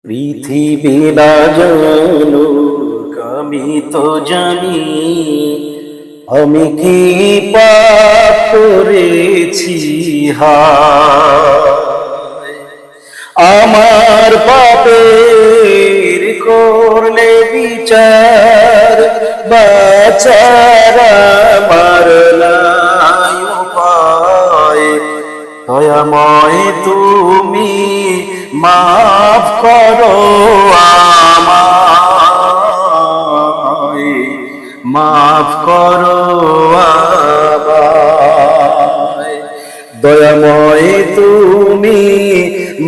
পৃথিবী না জানুক আমি তো জানি, আমি কি পাপ করেছি হায়। আমার পাপের করলে বিচার, বাঁচার আমার নাই উপায়। দয়াময় তুমি মাফ করো আমায়, মাফ করো আমায়। দয়াময় তুমি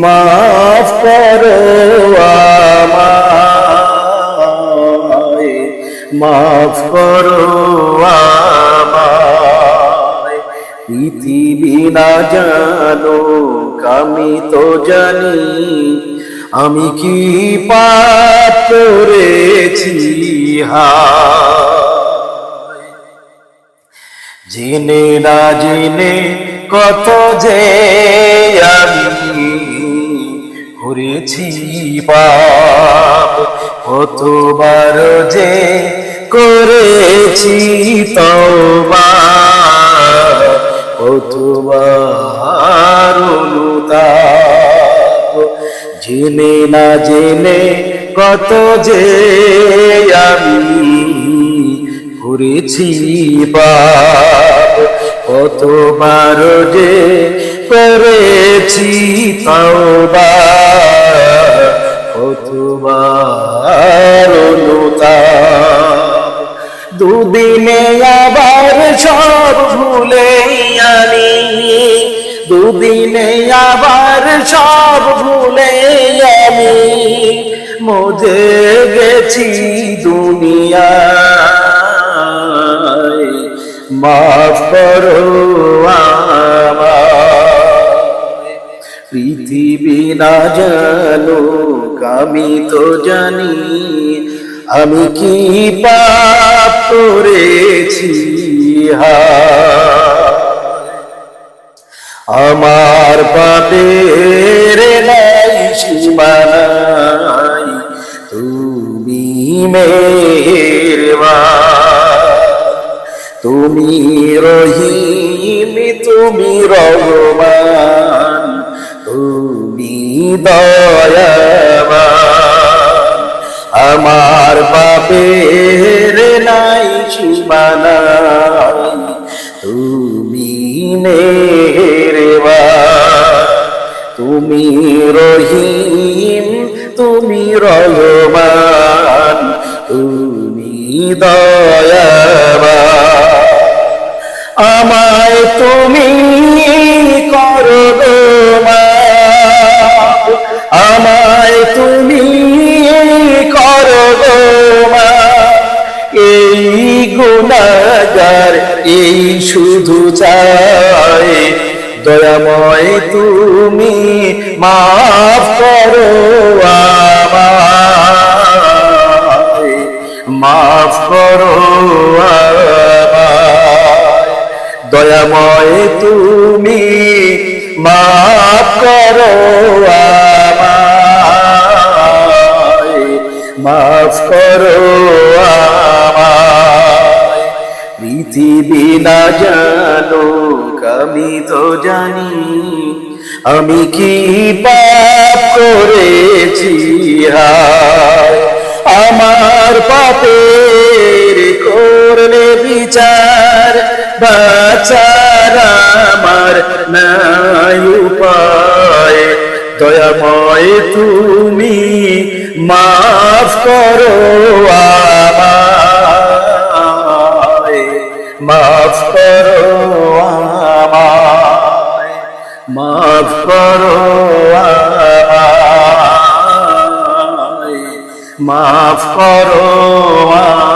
মাফ করো আমায়, মাফ করো আমায়। পৃথিবী না জানুক আমি তো জানি, আমি কি পাপ করেছি হায়। জেনে না জেনে কত যে আমি করেছি পাপ, কতবার যে করেছি তওবা, কতবার অনুতাপ। জেনে না জেনে কত যে আমি করেছি পাপ, কতবার যে করেছি তওবা, কতবার অনুতাপ। দুদিনে আবার সব ভুলে আনি, দুদিনে আবার সব ভুলে আমি মজে গেছি দুনিয়ায়। মাফ করো আমায়। পৃথিবী না জানুক আমি তো জানি, আমি কি পাপ করেছি হায়। আমার পাপের নাই সীমানাই, তুমি মেহেরবান। তুমি রহিম, তুমি রহমান, তুমি দয়াবান। আমার পাপের নাই সীমানাই, তুমি মেহেরবান। তুমি রহিম, তুমি রহমান, তুমি দয়াবান। আমায় তুমি করো মাফ, আমায় তুমি করো মাফ। এই গুনাহগার এই শুধু চায়, দয়াময় তুমি মাফ করো আমায়, মাফ করো আমায়। দয়াময় তুমি মাফ করো আমায়, মাফ করো আমায়। পৃথিবী না জানুক আমি তো জানি, আমি কি পাপ করেছি হায়। আমার পাপের করলে বিচার, বাঁচার আমার নাই উপায়। দয়াময় তুমি মাফ করো আমায়, মাফ করো আমায়, মাফ করো আমায়, মাফ করো আমায়।